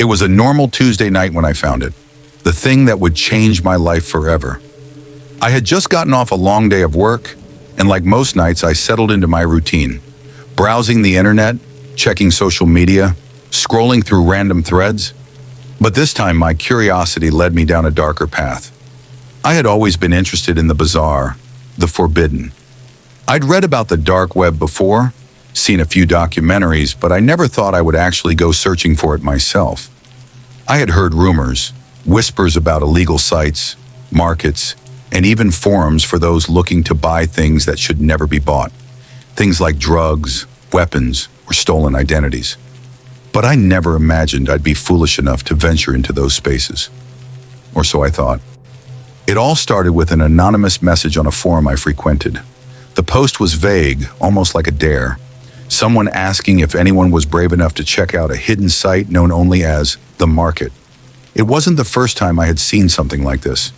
It was a normal Tuesday night when I found it, the thing that would change my life forever. I had just gotten off a long day of work, and like most nights, I settled into my routine, browsing the internet, checking social media, scrolling through random threads. But this time, my curiosity led me down a darker path. I had always been interested in the bizarre, the forbidden. I'd read about the dark web before, seen a few documentaries, but I never thought I would actually go searching for it myself. I had heard rumors, whispers about illegal sites, markets, and even forums for those looking to buy things that should never be bought. Things like drugs, weapons, or stolen identities. But I never imagined I'd be foolish enough to venture into those spaces. Or so I thought. It all started with an anonymous message on a forum I frequented. The post was vague, almost like a dare. Someone asking if anyone was brave enough to check out a hidden site known only as The Market. It wasn't the first time I had seen something like this.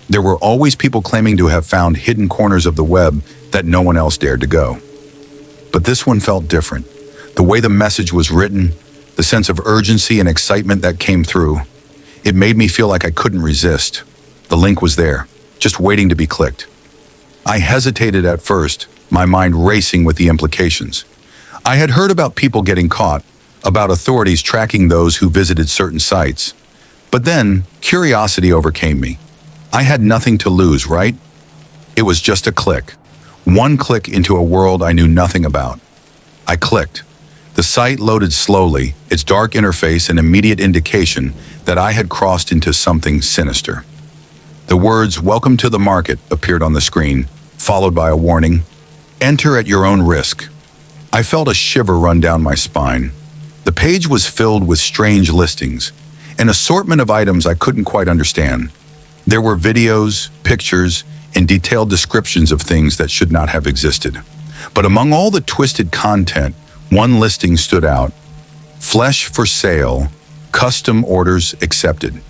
There were always people claiming to have found hidden corners of the web that no one else dared to go. But this one felt different. The way the message was written, the sense of urgency and excitement that came through, it made me feel like I couldn't resist. The link was there, just waiting to be clicked. I hesitated at first, my mind racing with the implications. I had heard about people getting caught, about authorities tracking those who visited certain sites. But then, curiosity overcame me. I had nothing to lose, right? It was just a click. One click into a world I knew nothing about. I clicked. The site loaded slowly, its dark interface an immediate indication that I had crossed into something sinister. The words, "Welcome to the market," appeared on the screen, followed by a warning, "Enter at your own risk." I felt a shiver run down my spine. The page was filled with strange listings, an assortment of items I couldn't quite understand. There were videos, pictures, and detailed descriptions of things that should not have existed. But among all the twisted content, one listing stood out. Flesh for sale, custom orders accepted.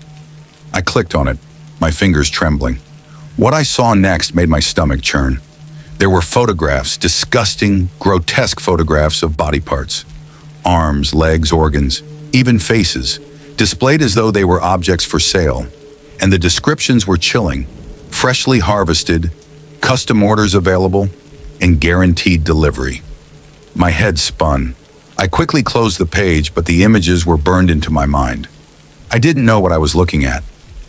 I clicked on it, my fingers trembling. What I saw next made my stomach churn. There were photographs, disgusting, grotesque photographs of body parts. Arms, legs, organs, even faces, displayed as though they were objects for sale. And the descriptions were chilling. Freshly harvested, custom orders available, and guaranteed delivery. My head spun. I quickly closed the page, but the images were burned into my mind. I didn't know what I was looking at.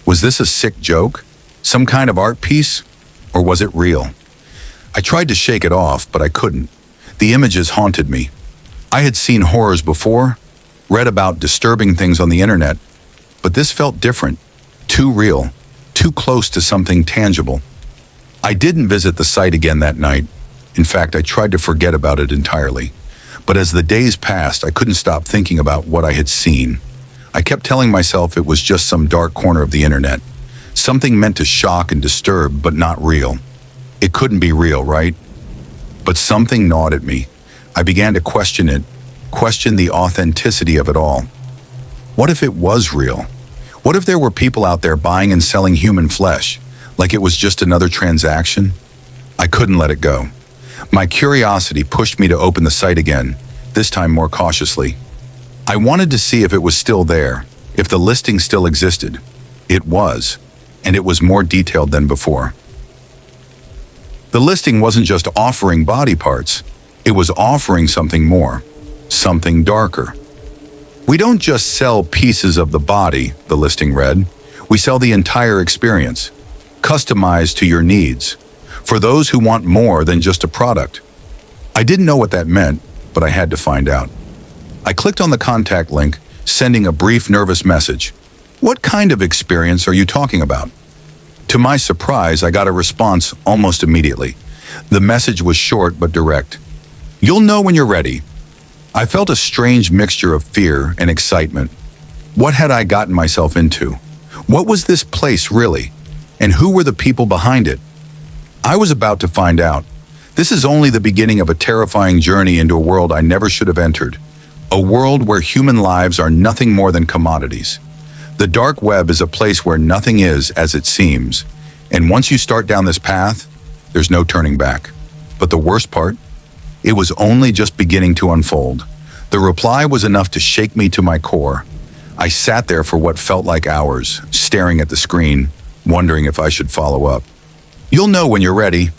Was this a sick joke? Some kind of art piece? Or was it real? I tried to shake it off, but I couldn't. The images haunted me. I had seen horrors before, read about disturbing things on the internet, but this felt different, too real, too close to something tangible. I didn't visit the site again that night. In fact, I tried to forget about it entirely. But as the days passed, I couldn't stop thinking about what I had seen. I kept telling myself it was just some dark corner of the internet, something meant to shock and disturb, but not real. It couldn't be real, right? But something gnawed at me. I began to question it, question the authenticity of it all. What if it was real? What if there were people out there buying and selling human flesh, like it was just another transaction? I couldn't let it go. My curiosity pushed me to open the site again, this time more cautiously. I wanted to see if it was still there, if the listing still existed. It was, and it was more detailed than before. The listing wasn't just offering body parts, it was offering something more, something darker. "We don't just sell pieces of the body," the listing read. "We sell the entire experience, customized to your needs, for those who want more than just a product." I didn't know what that meant, but I had to find out. I clicked on the contact link, sending a brief, nervous message. "What kind of experience are you talking about?" To my surprise, I got a response almost immediately. The message was short but direct. "You'll know when you're ready." I felt a strange mixture of fear and excitement. What had I gotten myself into? What was this place really? And who were the people behind it? I was about to find out. This is only the beginning of a terrifying journey into a world I never should have entered. A world where human lives are nothing more than commodities. The dark web is a place where nothing is as it seems. And once you start down this path, there's no turning back. But the worst part? It was only just beginning to unfold. The reply was enough to shake me to my core. I sat there for what felt like hours, staring at the screen, wondering if I should follow up. "You'll know when you're ready."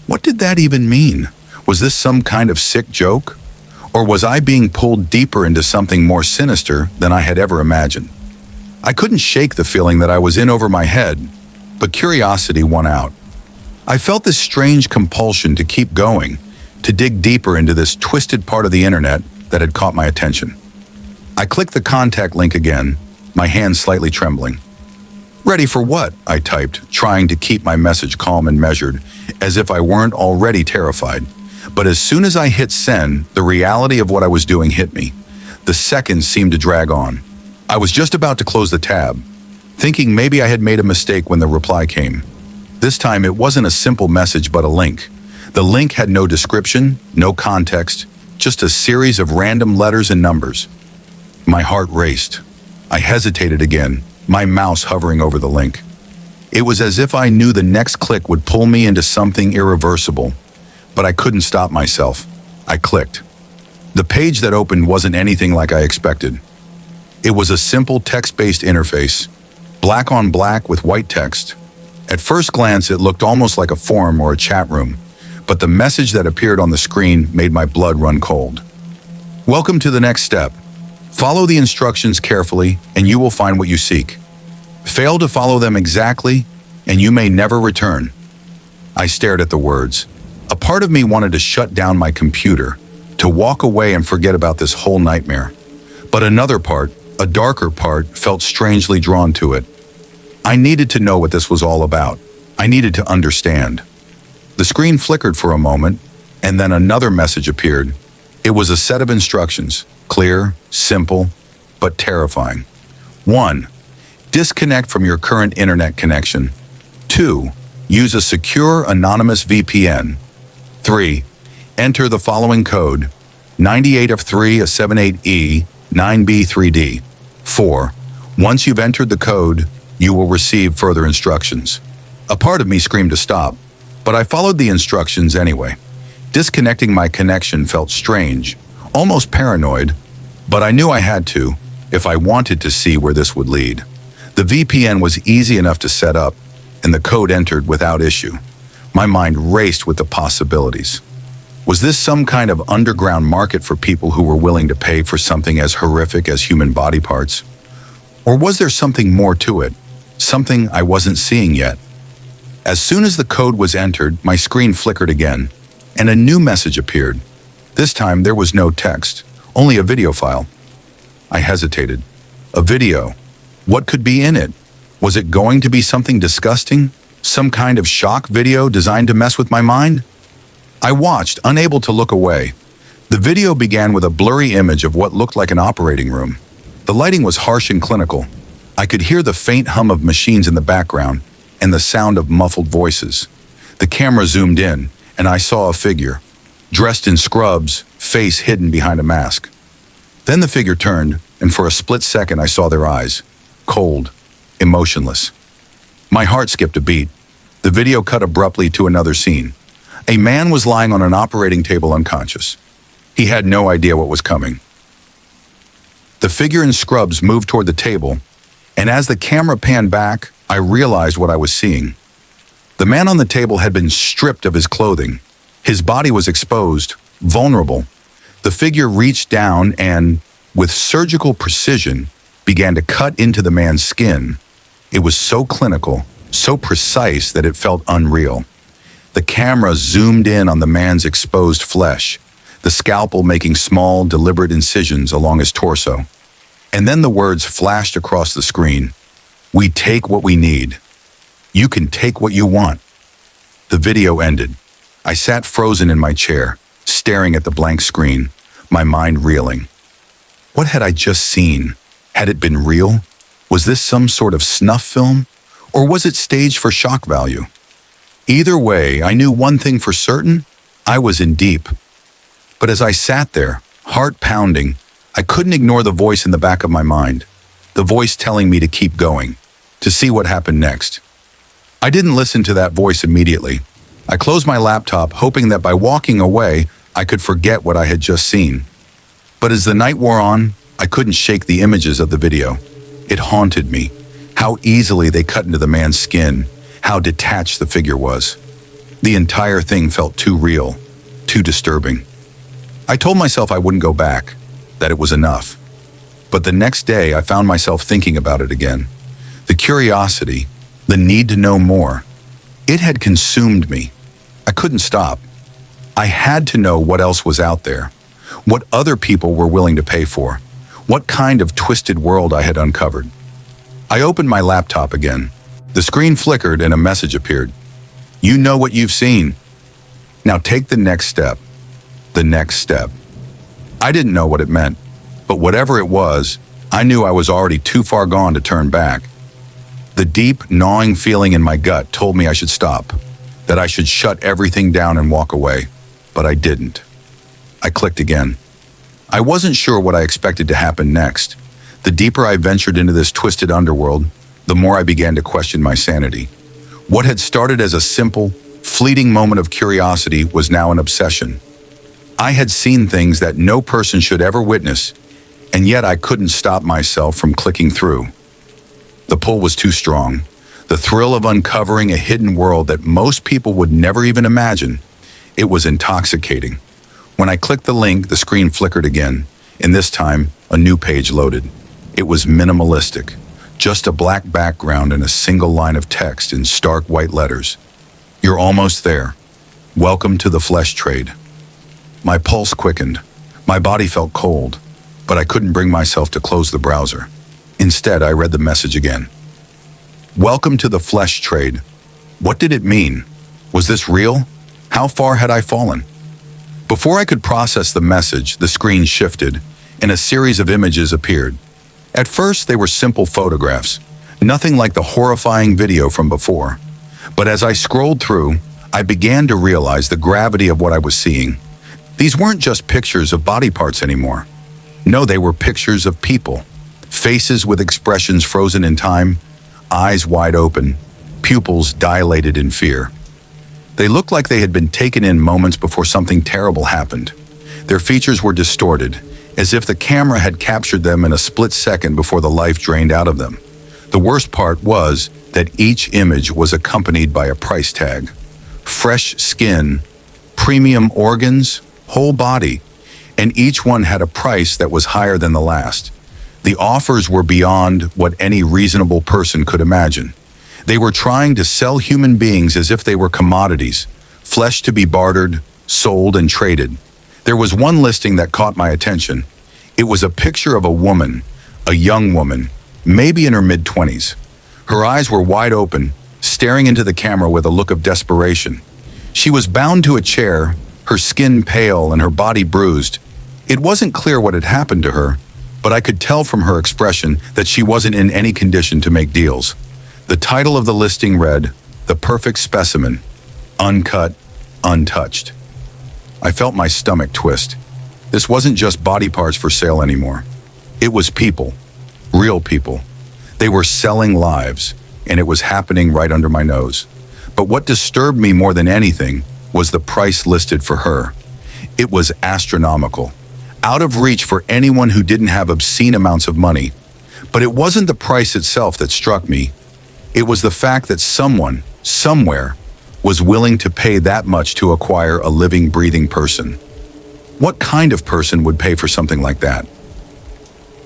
What did that even mean? Was this some kind of sick joke? Or was I being pulled deeper into something more sinister than I had ever imagined? I couldn't shake the feeling that I was in over my head, but curiosity won out. I felt this strange compulsion to keep going, to dig deeper into this twisted part of the internet that had caught my attention. I clicked the contact link again, my hand slightly trembling. "Ready for what?" I typed, trying to keep my message calm and measured, as if I weren't already terrified. But as soon as I hit send, the reality of what I was doing hit me. The seconds seemed to drag on. I was just about to close the tab, thinking maybe I had made a mistake when the reply came. This time it wasn't a simple message but a link. The link had no description, no context, just a series of random letters and numbers. My heart raced. I hesitated again, my mouse hovering over the link. It was as if I knew the next click would pull me into something irreversible, but I couldn't stop myself. I clicked. The page that opened wasn't anything like I expected. It was a simple text-based interface, black on black with white text. At first glance, it looked almost like a forum or a chat room, but the message that appeared on the screen made my blood run cold. "Welcome to the next step. Follow the instructions carefully, and you will find what you seek. Fail to follow them exactly, and you may never return." I stared at the words. A part of me wanted to shut down my computer, to walk away and forget about this whole nightmare. But another part, a darker part, felt strangely drawn to it. I needed to know what this was all about. I needed to understand. The screen flickered for a moment, and then another message appeared. It was a set of instructions, clear, simple, but terrifying. 1. Disconnect from your current internet connection. 2. Use a secure anonymous VPN. 3. Enter the following code: 98 of 3 a 78E 9B3D. 4. Once you've entered the code, you will receive further instructions. A part of me screamed to stop, but I followed the instructions anyway. Disconnecting my connection felt strange, almost paranoid, but I knew I had to if I wanted to see where this would lead. The VPN was easy enough to set up, and the code entered without issue. My mind raced with the possibilities. Was this some kind of underground market for people who were willing to pay for something as horrific as human body parts? Or was there something more to it, something I wasn't seeing yet? As soon as the code was entered, my screen flickered again, and a new message appeared. This time there was no text, only a video file. I hesitated. A video. What could be in it? Was it going to be something disgusting? Some kind of shock video designed to mess with my mind? I watched, unable to look away. The video began with a blurry image of what looked like an operating room. The lighting was harsh and clinical. I could hear the faint hum of machines in the background and the sound of muffled voices. The camera zoomed in, and I saw a figure, dressed in scrubs, face hidden behind a mask. Then the figure turned, and for a split second I saw their eyes, cold, emotionless. My heart skipped a beat. The video cut abruptly to another scene. A man was lying on an operating table unconscious. He had no idea what was coming. The figure in scrubs moved toward the table, and as the camera panned back, I realized what I was seeing. The man on the table had been stripped of his clothing. His body was exposed, vulnerable. The figure reached down and, with surgical precision, began to cut into the man's skin. It was so clinical, so precise that it felt unreal. The camera zoomed in on the man's exposed flesh, the scalpel making small, deliberate incisions along his torso. And then the words flashed across the screen. "We take what we need. You can take what you want." The video ended. I sat frozen in my chair, staring at the blank screen, my mind reeling. What had I just seen? Had it been real? Was this some sort of snuff film? Or was it staged for shock value? Either way, I knew one thing for certain: I was in deep. But as I sat there, heart pounding, I couldn't ignore the voice in the back of my mind, the voice telling me to keep going, to see what happened next. I didn't listen to that voice immediately. I closed my laptop, hoping that by walking away, I could forget what I had just seen. But as the night wore on, I couldn't shake the images of the video. It haunted me. How easily they cut into the man's skin, how detached the figure was. The entire thing felt too real, too disturbing. I told myself I wouldn't go back, that it was enough. But the next day I found myself thinking about it again. The curiosity, the need to know more, it had consumed me. I couldn't stop. I had to know what else was out there, what other people were willing to pay for, what kind of twisted world I had uncovered. I opened my laptop again. The screen flickered and a message appeared. You know what you've seen. Now take the next step. The next step. I didn't know what it meant, but whatever it was, I knew I was already too far gone to turn back. The deep, gnawing feeling in my gut told me I should stop, that I should shut everything down and walk away, but I didn't. I clicked again. I wasn't sure what I expected to happen next. The deeper I ventured into this twisted underworld, the more I began to question my sanity. What had started as a simple, fleeting moment of curiosity was now an obsession. I had seen things that no person should ever witness, and yet I couldn't stop myself from clicking through. The pull was too strong. The thrill of uncovering a hidden world that most people would never even imagine. It was intoxicating. When I clicked the link, the screen flickered again, and this time, a new page loaded. It was minimalistic, just a black background and a single line of text in stark white letters. You're almost there. Welcome to the flesh trade. My pulse quickened. My body felt cold, but I couldn't bring myself to close the browser. Instead, I read the message again. Welcome to the flesh trade. What did it mean? Was this real? How far had I fallen? Before I could process the message, the screen shifted, and a series of images appeared. At first, they were simple photographs, nothing like the horrifying video from before. But as I scrolled through, I began to realize the gravity of what I was seeing. These weren't just pictures of body parts anymore. No, they were pictures of people. Faces with expressions frozen in time, eyes wide open, pupils dilated in fear. They looked like they had been taken in moments before something terrible happened. Their features were distorted, as if the camera had captured them in a split second before the life drained out of them. The worst part was that each image was accompanied by a price tag. Fresh skin, premium organs, whole body, and each one had a price that was higher than the last. The offers were beyond what any reasonable person could imagine. They were trying to sell human beings as if they were commodities, flesh to be bartered, sold, and traded. There was one listing that caught my attention. It was a picture of a woman, a young woman, maybe in her mid-20s. Her eyes were wide open, staring into the camera with a look of desperation. She was bound to a chair, her skin pale and her body bruised. It wasn't clear what had happened to her, but I could tell from her expression that she wasn't in any condition to make deals. The title of the listing read, "The Perfect Specimen, Uncut, Untouched." I felt my stomach twist. This wasn't just body parts for sale anymore. It was people, real people. They were selling lives, and it was happening right under my nose. But what disturbed me more than anything was the price listed for her. It was astronomical, out of reach for anyone who didn't have obscene amounts of money. But it wasn't the price itself that struck me. It was the fact that someone, somewhere, was willing to pay that much to acquire a living, breathing person. What kind of person would pay for something like that?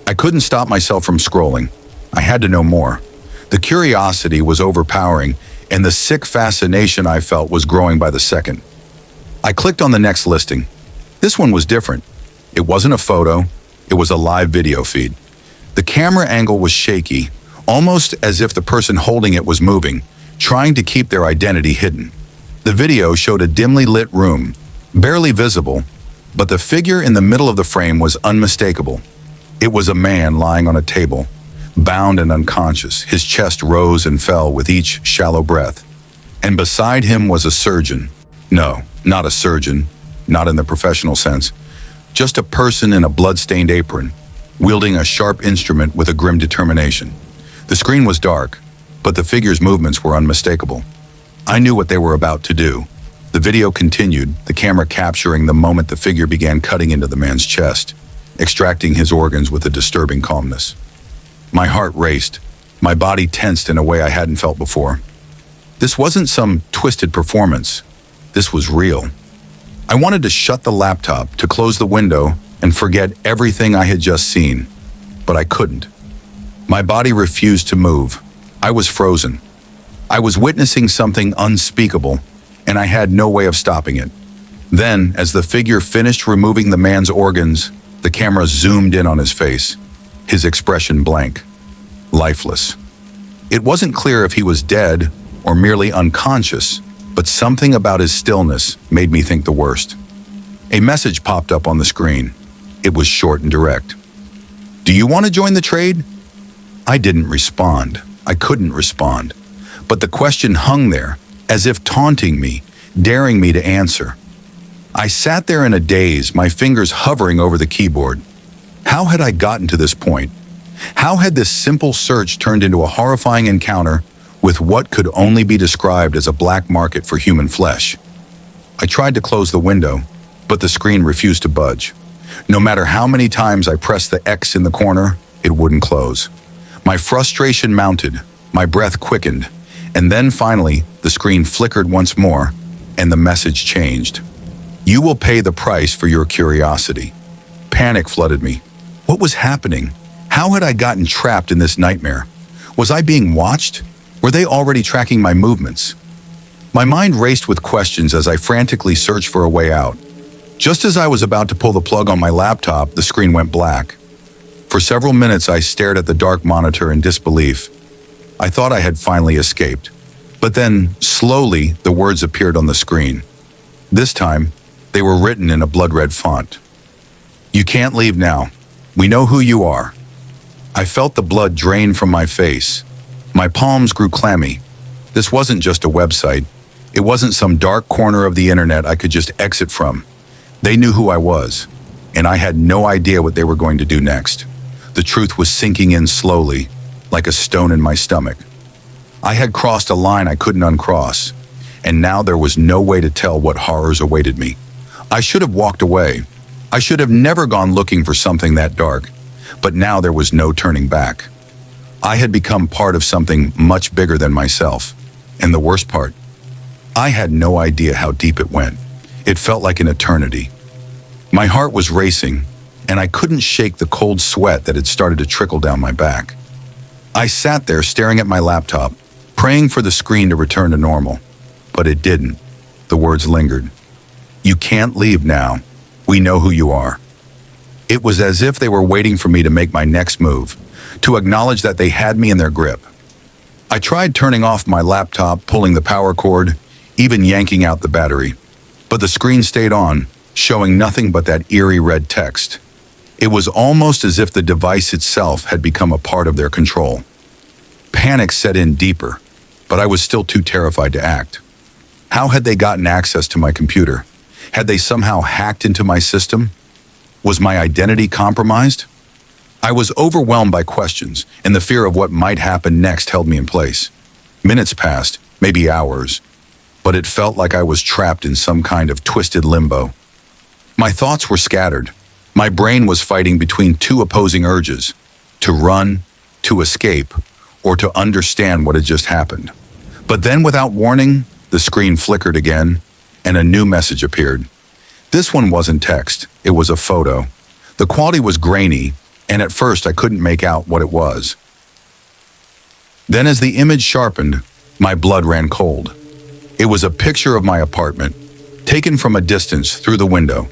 I couldn't stop myself from scrolling. I had to know more. The curiosity was overpowering, and the sick fascination I felt was growing by the second. I clicked on the next listing. This one was different. It wasn't a photo, it was a live video feed. The camera angle was shaky, almost as if the person holding it was moving, trying to keep their identity hidden. The video showed a dimly lit room, barely visible, but the figure in the middle of the frame was unmistakable. It was a man lying on a table, bound and unconscious. His chest rose and fell with each shallow breath. And beside him was a surgeon. No, not a surgeon, not in the professional sense. Just a person in a blood-stained apron, wielding a sharp instrument with a grim determination. The screen was dark, but the figure's movements were unmistakable. I knew what they were about to do. The video continued, the camera capturing the moment the figure began cutting into the man's chest. extracting his organs with a disturbing calmness. My heart raced, my body tensed in a way I hadn't felt before. This wasn't some twisted performance. This was real. I wanted to shut the laptop, to close the window, and forget everything I had just seen, but I couldn't. My body refused to move. I was frozen. I was witnessing something unspeakable, and I had no way of stopping it. Then, as the figure finished removing the man's organs, the camera zoomed in on his face, his expression blank, lifeless. It wasn't clear if he was dead or merely unconscious, but something about his stillness made me think the worst. A message popped up on the screen. It was short and direct. "Do you want to join the trade?" I didn't respond. I couldn't respond. But the question hung there, as if taunting me, daring me to answer. I sat there in a daze, my fingers hovering over the keyboard. How had I gotten to this point? How had this simple search turned into a horrifying encounter with what could only be described as a black market for human flesh? I tried to close the window, but the screen refused to budge. No matter how many times I pressed the X in the corner, it wouldn't close. My frustration mounted, my breath quickened, and then finally, the screen flickered once more, and the message changed. "You will pay the price for your curiosity." Panic flooded me. What was happening? How had I gotten trapped in this nightmare? Was I being watched? Were they already tracking my movements? My mind raced with questions as I frantically searched for a way out. Just as I was about to pull the plug on my laptop, the screen went black. For several minutes, I stared at the dark monitor in disbelief. I thought I had finally escaped. But then, slowly, the words appeared on the screen. This time, they were written in a blood-red font. "You can't leave now. We know who you are." I felt the blood drain from my face. My palms grew clammy. This wasn't just a website. It wasn't some dark corner of the internet I could just exit from. They knew who I was, and I had no idea what they were going to do next. The truth was sinking in slowly, like a stone in my stomach. I had crossed a line I couldn't uncross, and now there was no way to tell what horrors awaited me. I should have walked away. I should have never gone looking for something that dark, but now there was no turning back. I had become part of something much bigger than myself, and the worst part, I had no idea how deep it went. It felt like an eternity. My heart was racing, and I couldn't shake the cold sweat that had started to trickle down my back. I sat there staring at my laptop, praying for the screen to return to normal, but it didn't. The words lingered. "You can't leave now. We know who you are." It was as if they were waiting for me to make my next move, to acknowledge that they had me in their grip. I tried turning off my laptop, pulling the power cord, even yanking out the battery. But the screen stayed on, showing nothing but that eerie red text. It was almost as if the device itself had become a part of their control. Panic set in deeper, but I was still too terrified to act. How had they gotten access to my computer? Had they somehow hacked into my system? Was my identity compromised? I was overwhelmed by questions, and the fear of what might happen next held me in place. Minutes passed, maybe hours, but it felt like I was trapped in some kind of twisted limbo. My thoughts were scattered. My brain was fighting between two opposing urges: to run, to escape, or to understand what had just happened. But then, without warning, the screen flickered again, and a new message appeared. This one wasn't text, it was a photo. The quality was grainy, and at first I couldn't make out what it was. Then as the image sharpened, my blood ran cold. It was a picture of my apartment, taken from a distance through the window.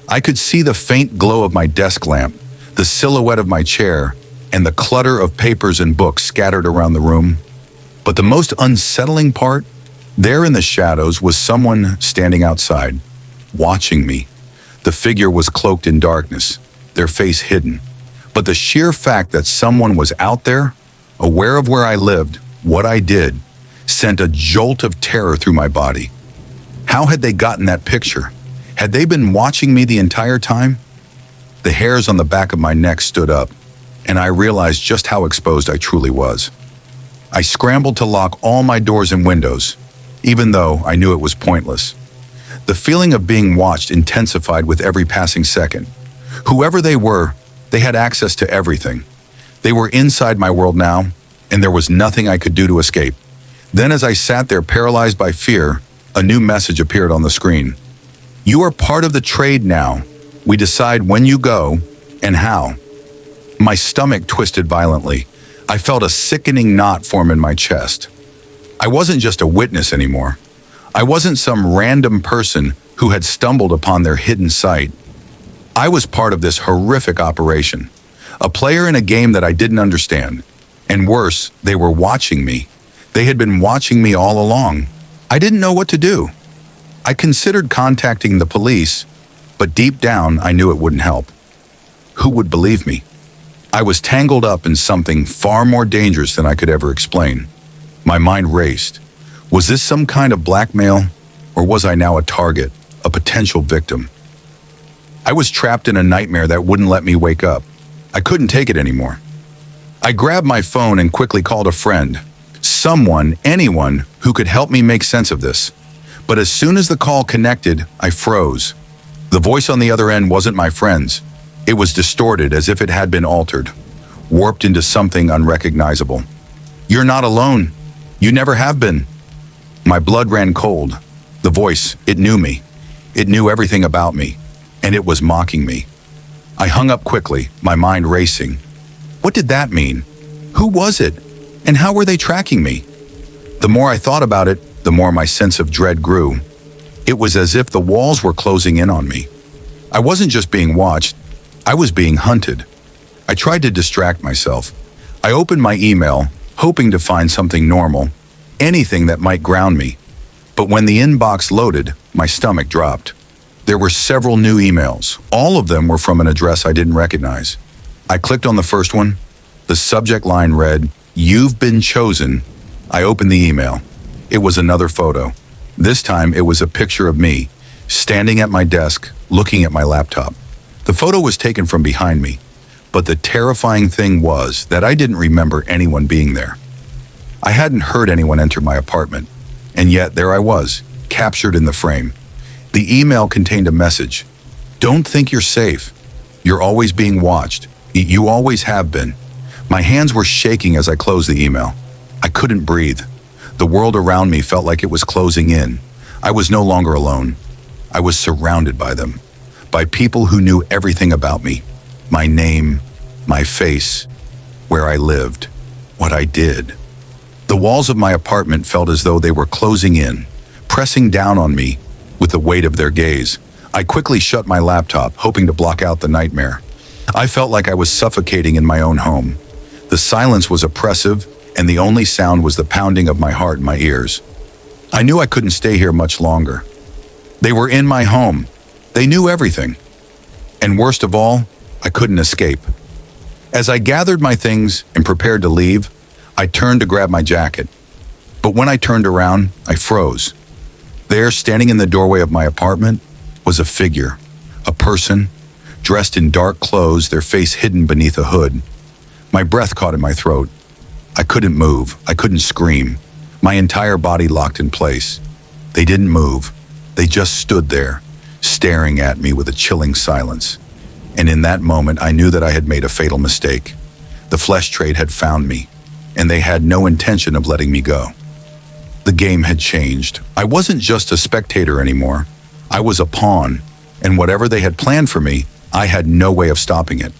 I could see the faint glow of my desk lamp, the silhouette of my chair, and the clutter of papers and books scattered around the room. But the most unsettling part, there in the shadows was someone standing outside, watching me. The figure was cloaked in darkness, their face hidden. But the sheer fact that someone was out there, aware of where I lived, what I did, sent a jolt of terror through my body. How had they gotten that picture? Had they been watching me the entire time? The hairs on the back of my neck stood up, and I realized just how exposed I truly was. I scrambled to lock all my doors and windows, even though I knew it was pointless. The feeling of being watched intensified with every passing second. Whoever they were, they had access to everything. They were inside my world now, and there was nothing I could do to escape. Then as I sat there paralyzed by fear, a new message appeared on the screen. You are part of the trade now. We decide when you go and how. My stomach twisted violently. I felt a sickening knot form in my chest. I wasn't just a witness anymore. I wasn't some random person who had stumbled upon their hidden site. I was part of this horrific operation, a player in a game that I didn't understand. And worse, they were watching me. They had been watching me all along. I didn't know what to do. I considered contacting the police, but deep down I knew it wouldn't help. Who would believe me? I was tangled up in something far more dangerous than I could ever explain. My mind raced. Was this some kind of blackmail, or was I now a target, a potential victim? I was trapped in a nightmare that wouldn't let me wake up. I couldn't take it anymore. I grabbed my phone and quickly called a friend. Someone, anyone, who could help me make sense of this. But as soon as the call connected, I froze. The voice on the other end wasn't my friend's. It was distorted as if it had been altered, warped into something unrecognizable. You're not alone. You never have been. My blood ran cold. The voice, it knew me. It knew everything about me, and it was mocking me. I hung up quickly, my mind racing. What did that mean? Who was it? And how were they tracking me? The more I thought about it, the more my sense of dread grew. It was as if the walls were closing in on me. I wasn't just being watched, I was being hunted. I tried to distract myself. I opened my email, hoping to find something normal, anything that might ground me. But when the inbox loaded, my stomach dropped. There were several new emails. All of them were from an address I didn't recognize. I clicked on the first one. The subject line read, "You've been chosen." I opened the email. It was another photo. This time it was a picture of me, standing at my desk, looking at my laptop. The photo was taken from behind me, but the terrifying thing was that I didn't remember anyone being there. I hadn't heard anyone enter my apartment, and yet there I was, captured in the frame. The email contained a message. Don't think you're safe. You're always being watched. You always have been. My hands were shaking as I closed the email. I couldn't breathe. The world around me felt like it was closing in. I was no longer alone. I was surrounded by them. By people who knew everything about me. My name, my face, where I lived, what I did. The walls of my apartment felt as though they were closing in, pressing down on me with the weight of their gaze. I quickly shut my laptop, hoping to block out the nightmare. I felt like I was suffocating in my own home. The silence was oppressive, and the only sound was the pounding of my heart in my ears. I knew I couldn't stay here much longer. They were in my home. They knew everything. And worst of all, I couldn't escape. As I gathered my things and prepared to leave, I turned to grab my jacket. But when I turned around, I froze. There, standing in the doorway of my apartment, was a figure, a person, dressed in dark clothes, their face hidden beneath a hood. My breath caught in my throat. I couldn't move. I couldn't scream. My entire body locked in place. They didn't move. They just stood there, staring at me with a chilling silence. And in that moment, I knew that I had made a fatal mistake. The flesh trade had found me, and they had no intention of letting me go. The game had changed. I wasn't just a spectator anymore. I was a pawn, and whatever they had planned for me, I had no way of stopping it.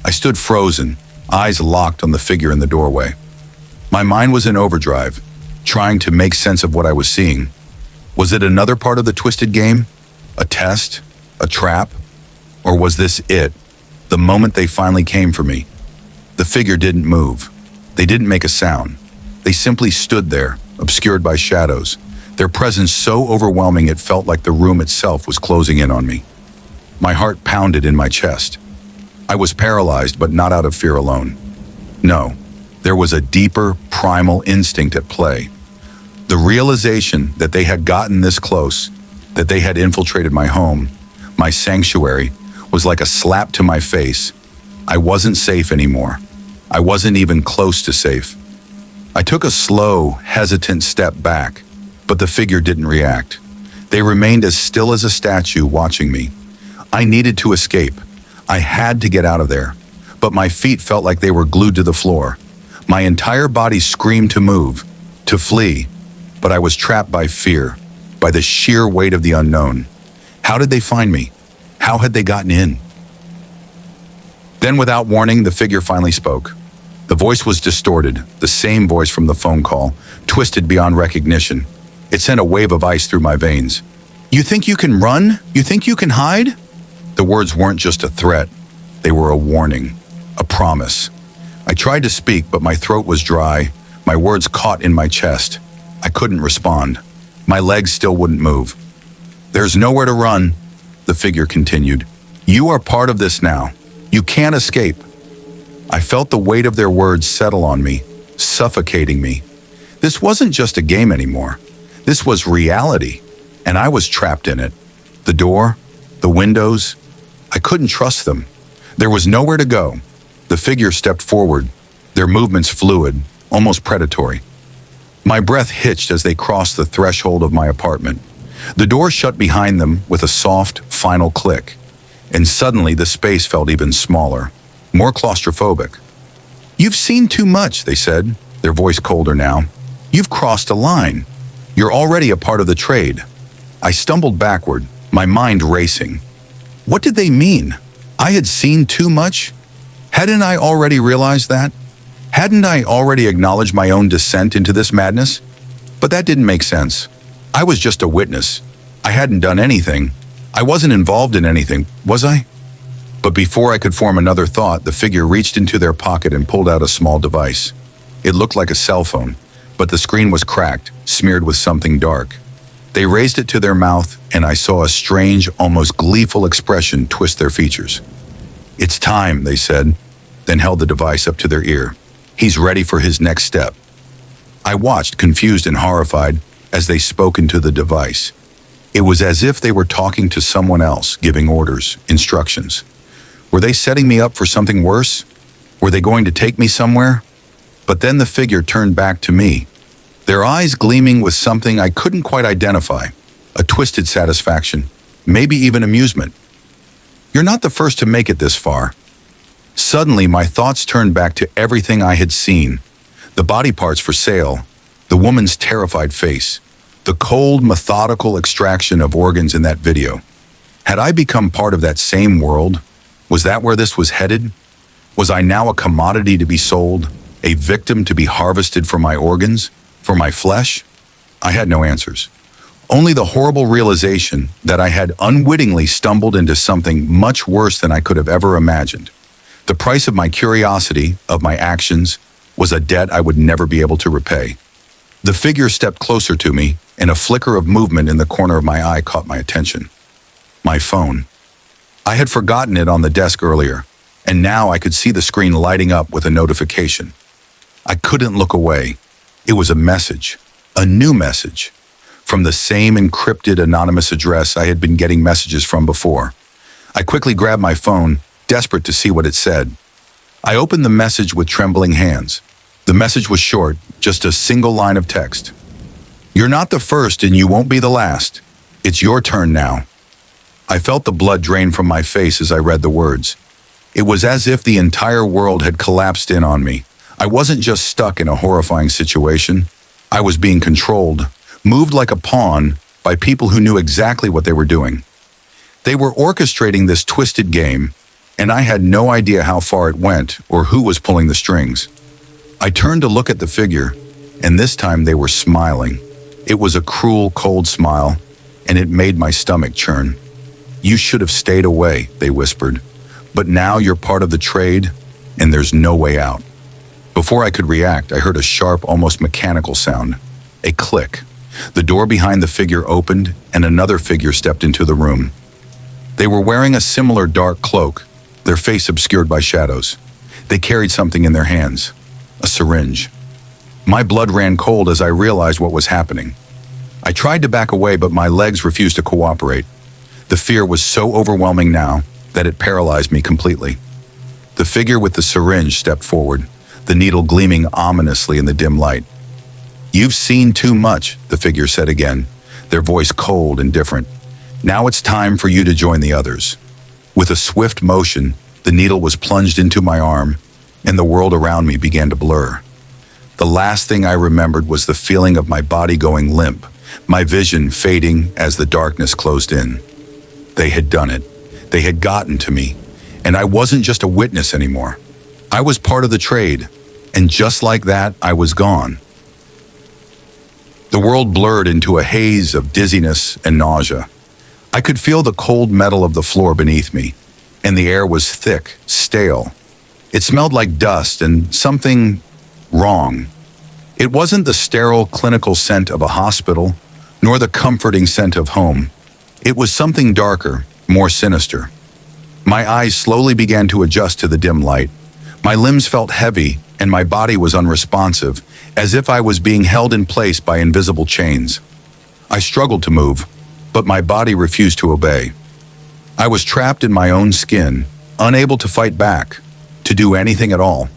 I stood frozen, eyes locked on the figure in the doorway. My mind was in overdrive, trying to make sense of what I was seeing. Was it another part of the twisted game? A test? A trap? Or was this it, the moment they finally came for me? The figure didn't move. They didn't make a sound. They simply stood there, obscured by shadows, their presence so overwhelming it felt like the room itself was closing in on me. My heart pounded in my chest. I was paralyzed, but not out of fear alone. No, there was a deeper, primal instinct at play. The realization that they had gotten this close, that they had infiltrated my home, my sanctuary, was like a slap to my face. I wasn't safe anymore. I wasn't even close to safe. I took a slow, hesitant step back, but the figure didn't react. They remained as still as a statue watching me. I needed to escape. I had to get out of there, but my feet felt like they were glued to the floor. My entire body screamed to move, to flee, but I was trapped by fear, by the sheer weight of the unknown. How did they find me? How had they gotten in? Then, without warning, the figure finally spoke. The voice was distorted, the same voice from the phone call, twisted beyond recognition. It sent a wave of ice through my veins. "You think you can run? You think you can hide?" The words weren't just a threat. They were a warning, a promise. I tried to speak, but my throat was dry, my words caught in my chest. I couldn't respond. My legs still wouldn't move. "There's nowhere to run," the figure continued. "You are part of this now. You can't escape." I felt the weight of their words settle on me, suffocating me. This wasn't just a game anymore. This was reality, and I was trapped in it. The door, the windows, I couldn't trust them. There was nowhere to go. The figure stepped forward, their movements fluid, almost predatory. My breath hitched as they crossed the threshold of my apartment. The door shut behind them with a soft, final click, and suddenly the space felt even smaller, more claustrophobic. "You've seen too much," they said, their voice colder now. "You've crossed a line. You're already a part of the trade." I stumbled backward, my mind racing. What did they mean? I had seen too much? Hadn't I already realized that? Hadn't I already acknowledged my own descent into this madness? But that didn't make sense. I was just a witness. I hadn't done anything. I wasn't involved in anything, was I? But before I could form another thought, the figure reached into their pocket and pulled out a small device. It looked like a cell phone, but the screen was cracked, smeared with something dark. They raised it to their mouth, and I saw a strange, almost gleeful expression twist their features. "It's time," they said, then held the device up to their ear. "He's ready for his next step." I watched, confused and horrified, as they spoke into the device. It was as if they were talking to someone else, giving orders, instructions. Were they setting me up for something worse? Were they going to take me somewhere? But then the figure turned back to me, their eyes gleaming with something I couldn't quite identify, a twisted satisfaction, maybe even amusement. "You're not the first to make it this far." Suddenly, my thoughts turned back to everything I had seen. The body parts for sale, the woman's terrified face, the cold, methodical extraction of organs in that video. Had I become part of that same world? Was that where this was headed? Was I now a commodity to be sold, a victim to be harvested for my organs, for my flesh? I had no answers. Only the horrible realization that I had unwittingly stumbled into something much worse than I could have ever imagined. The price of my curiosity, of my actions, was a debt I would never be able to repay. The figure stepped closer to me, and a flicker of movement in the corner of my eye caught my attention. My phone. I had forgotten it on the desk earlier, and now I could see the screen lighting up with a notification. I couldn't look away. It was a message, a new message, from the same encrypted anonymous address I had been getting messages from before. I quickly grabbed my phone, desperate to see what it said. I opened the message with trembling hands. The message was short, just a single line of text. "You're not the first and you won't be the last. It's your turn now." I felt the blood drain from my face as I read the words. It was as if the entire world had collapsed in on me. I wasn't just stuck in a horrifying situation. I was being controlled, moved like a pawn by people who knew exactly what they were doing. They were orchestrating this twisted game, and I had no idea how far it went or who was pulling the strings. I turned to look at the figure, and this time they were smiling. It was a cruel, cold smile, and it made my stomach churn. "You should have stayed away," they whispered. "But now you're part of the trade, and there's no way out." Before I could react, I heard a sharp, almost mechanical sound. A click. The door behind the figure opened, and another figure stepped into the room. They were wearing a similar dark cloak, their face obscured by shadows. They carried something in their hands, a syringe. My blood ran cold as I realized what was happening. I tried to back away, but my legs refused to cooperate. The fear was so overwhelming now that it paralyzed me completely. The figure with the syringe stepped forward, the needle gleaming ominously in the dim light. "You've seen too much," the figure said again, their voice cold and different. "Now it's time for you to join the others." With a swift motion, The needle was plunged into my arm, and the world around me began to blur. The last thing I remembered was the feeling of my body going limp, my vision fading as the darkness closed in. They had done it. They had gotten to me, and I wasn't just a witness anymore. I was part of the trade, and just like that, I was gone. The world blurred into a haze of dizziness and nausea. I could feel the cold metal of the floor beneath me, and the air was thick, stale. It smelled like dust and something wrong. It wasn't the sterile clinical scent of a hospital, nor the comforting scent of home. It was something darker, more sinister. My eyes slowly began to adjust to the dim light. My limbs felt heavy, and my body was unresponsive, as if I was being held in place by invisible chains. I struggled to move, but my body refused to obey. I was trapped in my own skin, unable to fight back, to do anything at all.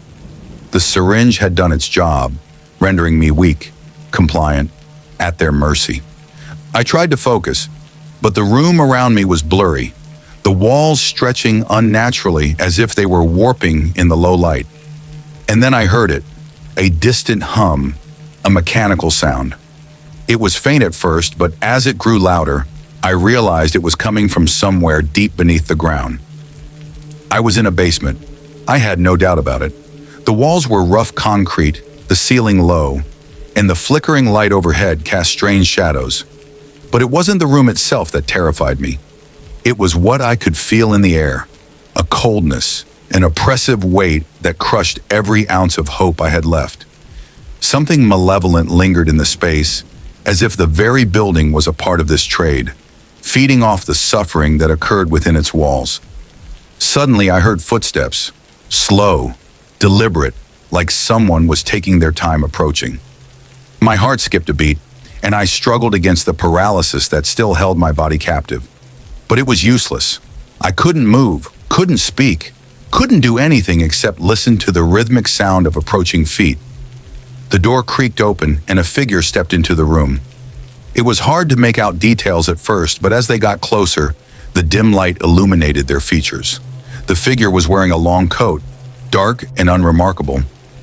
The syringe had done its job, rendering me weak, compliant, at their mercy. I tried to focus, but the room around me was blurry, the walls stretching unnaturally as if they were warping in the low light. And then I heard it, a distant hum, a mechanical sound. It was faint at first, but as it grew louder, I realized it was coming from somewhere deep beneath the ground. I was in a basement. I had no doubt about it. The walls were rough concrete, the ceiling low, and the flickering light overhead cast strange shadows. But it wasn't the room itself that terrified me. It was what I could feel in the air, a coldness, an oppressive weight that crushed every ounce of hope I had left. Something malevolent lingered in the space, as if the very building was a part of this trade, feeding off the suffering that occurred within its walls. Suddenly I heard footsteps, slow, deliberate, like someone was taking their time approaching. My heart skipped a beat, and I struggled against the paralysis that still held my body captive. But it was useless. I couldn't move, couldn't speak, couldn't do anything except listen to the rhythmic sound of approaching feet. The door creaked open and a figure stepped into the room. It was hard to make out details at first, but as they got closer, the dim light illuminated their features. The figure was wearing a long coat, dark and unremarkable,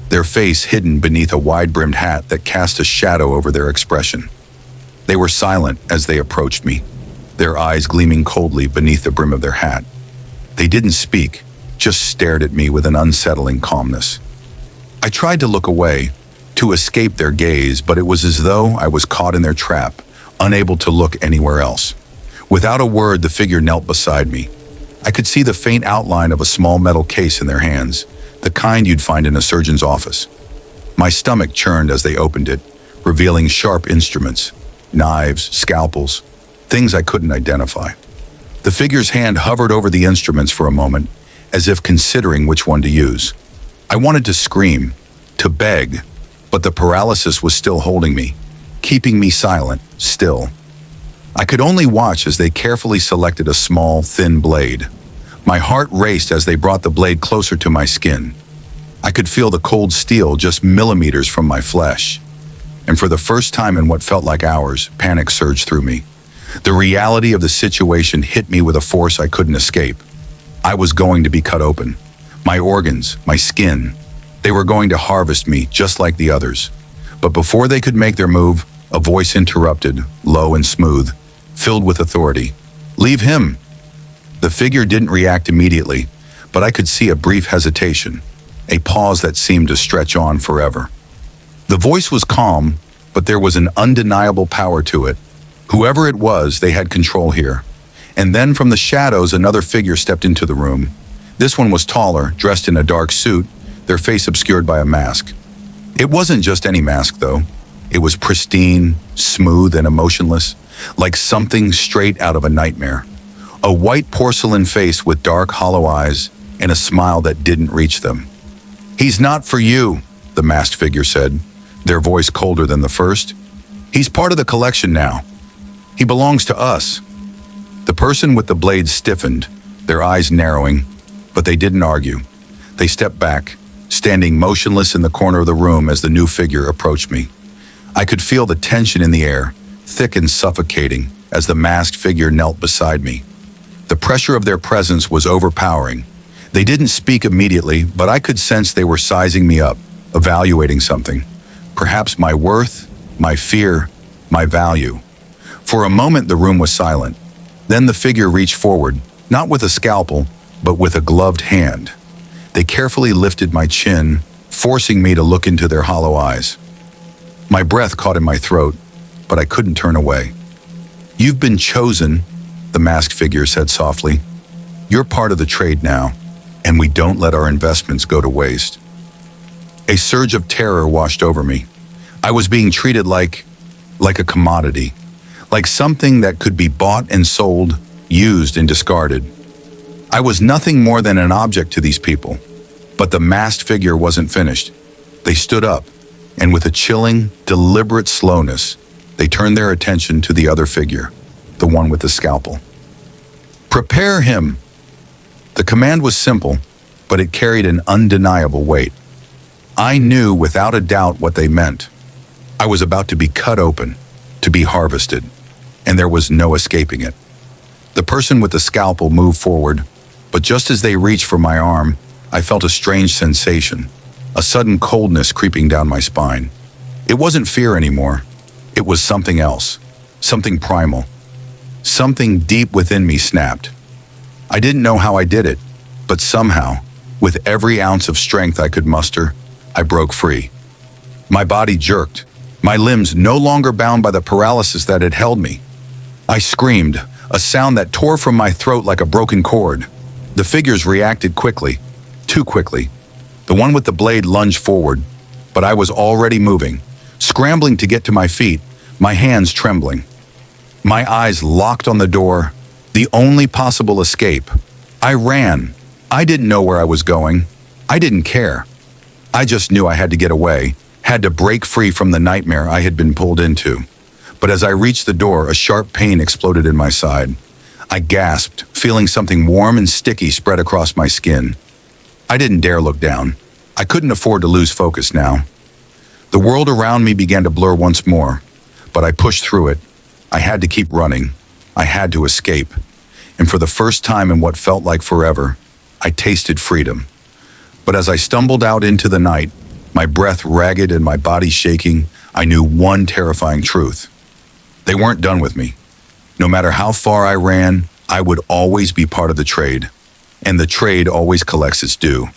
their face hidden beneath a wide-brimmed hat that cast a shadow over their expression. They were silent as they approached me, their eyes gleaming coldly beneath the brim of their hat. They didn't speak, just stared at me with an unsettling calmness. I tried to look away, to escape their gaze, but it was as though I was caught in their trap, unable to look anywhere else. Without a word, the figure knelt beside me. I could see the faint outline of a small metal case in their hands, the kind you'd find in a surgeon's office. My stomach churned as they opened it, revealing sharp instruments, knives, scalpels, things I couldn't identify. The figure's hand hovered over the instruments for a moment, as if considering which one to use. I wanted to scream, to beg, but the paralysis was still holding me, keeping me silent, still. I could only watch as they carefully selected a small, thin blade. My heart raced as they brought the blade closer to my skin. I could feel the cold steel just millimeters from my flesh. And for the first time in what felt like hours, panic surged through me. The reality of the situation hit me with a force I couldn't escape. I was going to be cut open. My organs, my skin, they were going to harvest me just like the others. But before they could make their move, a voice interrupted, low and smooth, filled with authority. "Leave him." The figure didn't react immediately, but I could see a brief hesitation, a pause that seemed to stretch on forever. The voice was calm, but there was an undeniable power to it. Whoever it was, they had control here. And then from the shadows, another figure stepped into the room. This one was taller, dressed in a dark suit, their face obscured by a mask. It wasn't just any mask, though. It was pristine, smooth, and emotionless, like something straight out of a nightmare. A white porcelain face with dark, hollow eyes and a smile that didn't reach them. "He's not for you," the masked figure said, their voice colder than the first. "He's part of the collection now. He belongs to us." The person with the blade stiffened, their eyes narrowing, but they didn't argue. They stepped back, standing motionless in the corner of the room as the new figure approached me. I could feel the tension in the air, thick and suffocating, as the masked figure knelt beside me. The pressure of their presence was overpowering. They didn't speak immediately, but I could sense they were sizing me up, evaluating something. Perhaps my worth, my fear, my value. For a moment, the room was silent. Then the figure reached forward, not with a scalpel, but with a gloved hand. They carefully lifted my chin, forcing me to look into their hollow eyes. My breath caught in my throat, but I couldn't turn away. "You've been chosen," the masked figure said softly. "You're part of the trade now, and we don't let our investments go to waste." A surge of terror washed over me. I was being treated like a commodity, like something that could be bought and sold, used and discarded. I was nothing more than an object to these people. But the masked figure wasn't finished. They stood up, and with a chilling, deliberate slowness, they turned their attention to the other figure, the one with the scalpel. "Prepare him!" The command was simple, but it carried an undeniable weight. I knew without a doubt what they meant. I was about to be cut open, to be harvested, and there was no escaping it. The person with the scalpel moved forward, but just as they reached for my arm, I felt a strange sensation, a sudden coldness creeping down my spine. It wasn't fear anymore. It was something else, something primal. Something deep within me snapped. I didn't know how I did it, but somehow, with every ounce of strength I could muster, I broke free. My body jerked, my limbs no longer bound by the paralysis that had held me. I screamed, a sound that tore from my throat like a broken cord. The figures reacted quickly, too quickly. The one with the blade lunged forward, but I was already moving, scrambling to get to my feet, my hands trembling. My eyes locked on the door, the only possible escape. I ran. I didn't know where I was going. I didn't care. I just knew I had to get away, had to break free from the nightmare I had been pulled into. But as I reached the door, a sharp pain exploded in my side. I gasped, feeling something warm and sticky spread across my skin. I didn't dare look down. I couldn't afford to lose focus now. The world around me began to blur once more, but I pushed through it. I had to keep running. I had to escape. And for the first time in what felt like forever, I tasted freedom. But as I stumbled out into the night, my breath ragged and my body shaking, I knew one terrifying truth. They weren't done with me. No matter how far I ran, I would always be part of the trade. And the trade always collects its due.